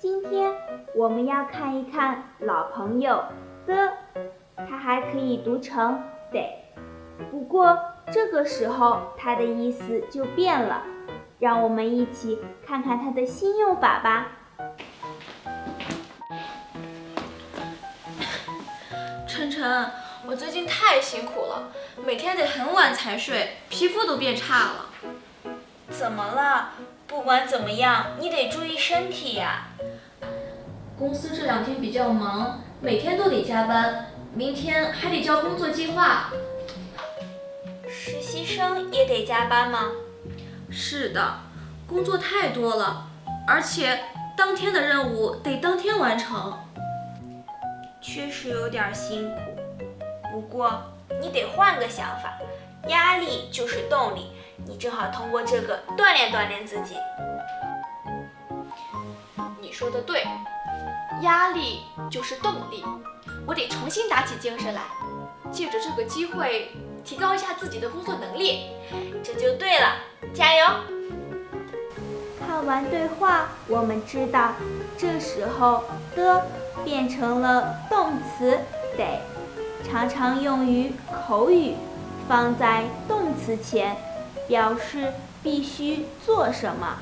今天我们要看一看老朋友的，它还可以读成得，不过这个时候它的意思就变了，让我们一起看看它的新用法吧。晨晨，我最近太辛苦了，每天得很晚才睡，皮肤都变差了。怎么了？不管怎么样，你得注意身体呀。公司这2天比较忙，每天都得加班，明天还得交工作计划。实习生也得加班吗？是的，工作太多了，而且当天的任务得当天完成。确实有点辛苦，不过你得换个想法，压力就是动力，你正好通过这个锻炼自己。你说的对，压力就是动力，我得重新打起精神来，借着这个机会提高一下自己的工作能力。这就对了，加油！看完对话，我们知道这时候的变成了动词得，常常用于口语，放在动词前，表示必须做什么。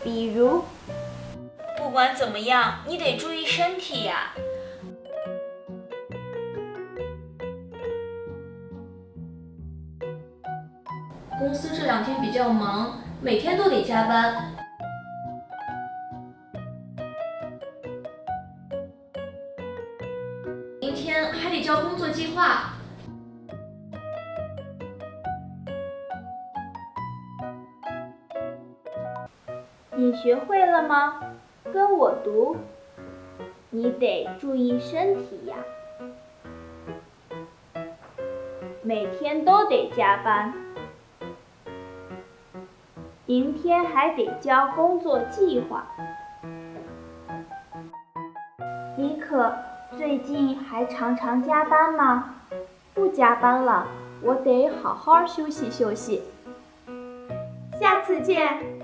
比如，不管怎么样，你得注意身体呀。公司这2天比较忙，每天都得加班。明天还得交工作计划。你学会了吗？跟我读，你得注意身体呀。每天都得加班，明天还得交工作计划。李可，最近还常常加班吗？不加班了，我得好好休息休息。下次见。